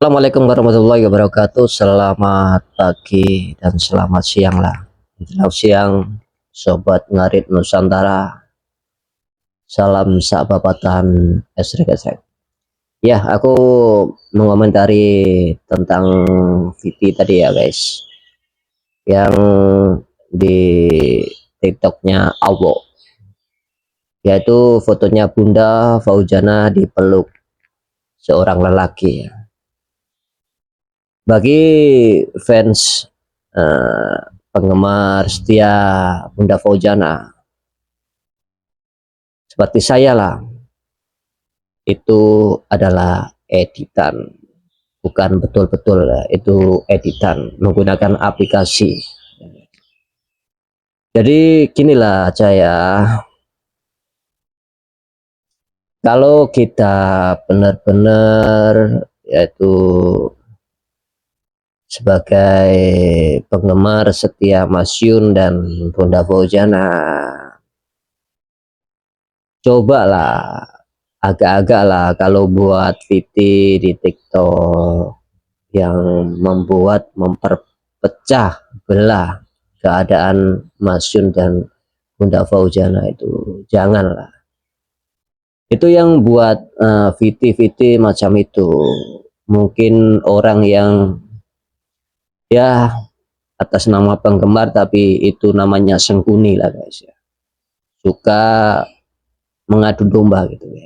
Assalamualaikum warahmatullahi wabarakatuh. Selamat pagi dan selamat siang lah. Selamat siang, Sobat Ngarit Nusantara. Salam sahabatan esrek-esrek. Ya, aku mengomentari tentang Viti tadi ya guys. Yang di TikToknya Awo. Yaitu fotonya Bunda Fauzana dipeluk seorang lelaki. Bagi fans eh, penggemar setia Bunda Fauzana seperti saya lah, itu adalah editan, bukan betul-betul itu editan menggunakan aplikasi. Jadi ginilah saya, kalau kita benar-benar yaitu sebagai penggemar setia Mas Yun dan Bunda Fauzana, cobalah agak-agak lah kalau buat VT di TikTok yang memperpecah belah keadaan Mas Yun dan Bunda Fauzana, itu janganlah. Itu yang buat VT-VT macam itu mungkin orang yang ya atas nama penggemar, tapi itu namanya sengkuni lah guys ya, suka mengadu domba gitu ya,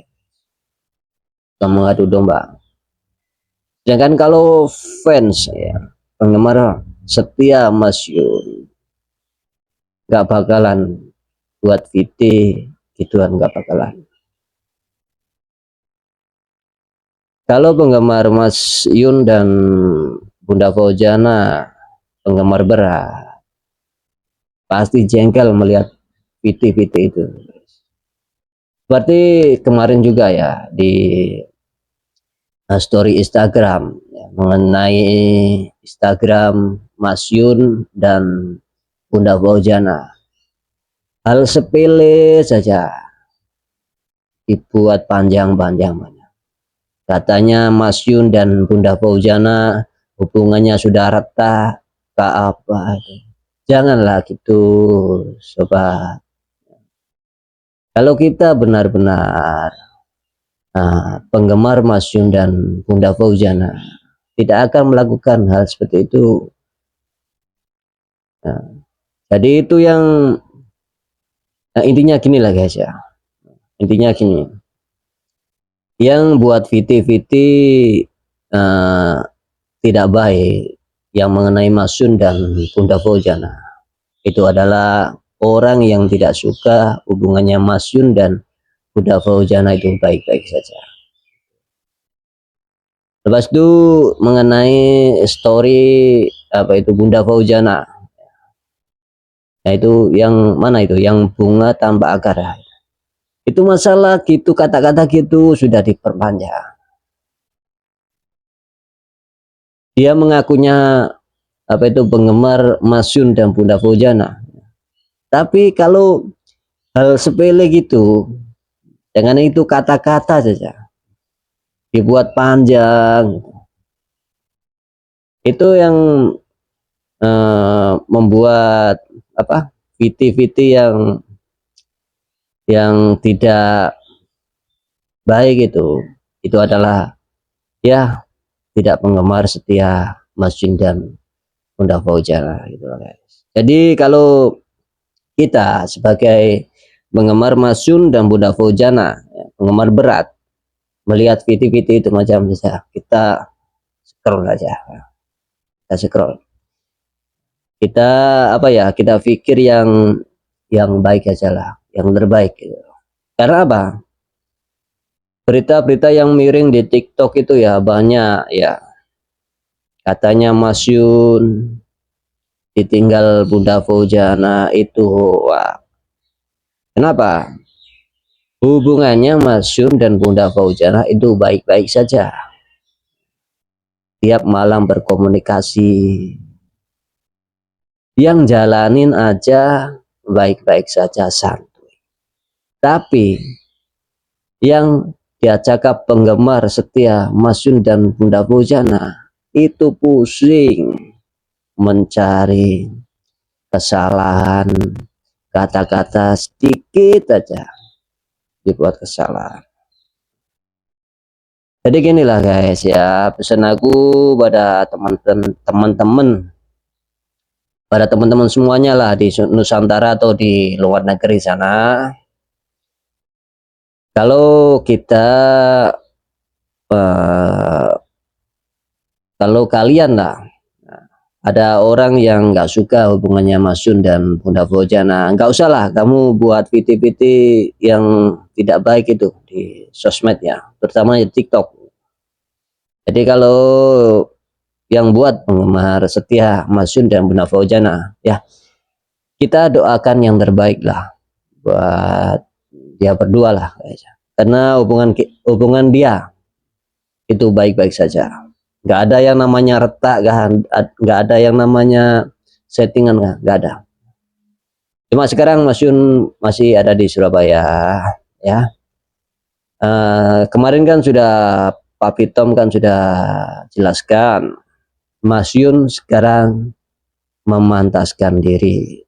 suka mengadu domba. Sedangkan kalau fans ya, penggemar setia Mas Yun, nggak bakalan buat VT gituan, nggak bakalan. Kalau penggemar Mas Yun dan Bunda Fauzana, penggemar berat, pasti jengkel melihat VT-VT itu. Seperti kemarin juga ya di story Instagram ya, mengenai Instagram Mas Yun dan Bunda Fauzana, hal sepele saja dibuat panjang-panjang. Katanya Mas Yun dan Bunda Fauzana hubungannya sudah retak, ke apa. Janganlah gitu, sobat. Kalau kita benar-benar penggemar Mas Yun dan Bunda Fauzana, tidak akan melakukan hal seperti itu. Nah, jadi itu yang intinya gini lah guys ya. Intinya gini, yang buat VT-VT tidak baik yang mengenai Mas Yun dan Bunda Fauzana, itu adalah orang yang tidak suka hubungannya Mas Yun dan Bunda Fauzana itu baik-baik saja. Lepas itu mengenai story apa itu Bunda Fauzana, nah itu yang mana itu, yang bunga tanpa akar, itu masalah gitu, kata-kata gitu sudah diperpanjang. Dia mengakunya apa itu penggemar Mas Yun dan Bunda Fauzana, tapi kalau hal sepele gitu, dengan itu kata-kata saja dibuat panjang, itu yang membuat apa VT-VT yang tidak baik, itu adalah ya tidak penggemar setia Mas Yun dan Bunda Fauzana gitu guys. Jadi kalau kita sebagai penggemar Mas Yun dan Bunda Fauzana, ya, penggemar berat, melihat VT-VT itu macam saja, kita scroll aja, kita scroll, kita apa ya, kita pikir yang baik aja lah, yang terbaik gitu. Karena apa, berita-berita yang miring di TikTok itu ya banyak ya, katanya Mas Yun ditinggal Bunda Fauzana itu, wah, kenapa hubungannya Mas Yun dan Bunda Fauzana itu baik-baik saja, tiap malam berkomunikasi, yang jalanin aja baik-baik saja, santuy. Tapi yang dia cakap penggemar setia Mas Yun dan Bunda Fauzana itu pusing mencari kesalahan kata-kata sedikit aja dibuat kesalahan. Jadi ginilah guys ya, pesan aku pada teman-teman pada teman-teman semuanya lah di Nusantara atau di luar negeri sana, kalau kita kalau kalian lah ada orang yang nggak suka hubungannya Mas Yun dan Bunda Fauzana, nggak usah lah kamu buat VT-VT yang tidak baik itu di sosmed ya, terutama di TikTok. Jadi kalau yang buat penggemar setia Mas Yun dan Bunda Fauzana ya, kita doakan yang terbaik lah buat dia berdua lah guys. Karena hubungan dia itu baik-baik saja, nggak ada yang namanya retak, nggak ada yang namanya settingan, nggak ada. Cuma sekarang Mas Yun masih ada di Surabaya ya. Kemarin kan sudah Pak Pitom kan sudah jelaskan, Mas Yun sekarang memantaskan diri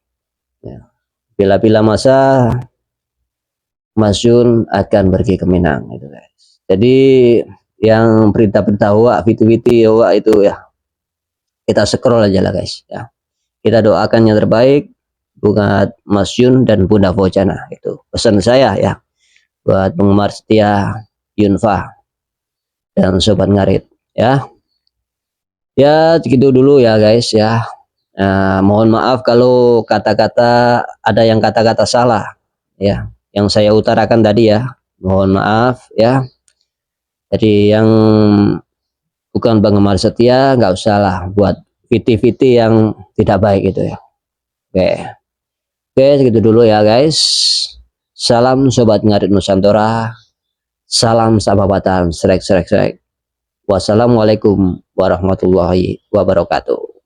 ya. Bila-bila masa Mas Yun akan pergi ke Minang gitu guys. Jadi yang berita-berita hoak, video-video hoak itu ya kita scroll aja lah guys ya. Kita doakan yang terbaik buat Mas Yun dan Bunda Fauzana, itu pesan saya ya buat penggemar setia Yunfa dan Sobat Ngarit ya. Ya segitu dulu ya guys ya. Mohon maaf kalau kata-kata ada yang kata-kata salah ya yang saya utarakan tadi ya, mohon maaf ya. Jadi yang bukan penggemar setia nggak usah lah buat VT-VT yang tidak baik itu ya. Oke, segitu dulu ya guys. Salam Sobat Ngarit Nusantara, salam sahabatan, srek. Wassalamualaikum warahmatullahi wabarakatuh.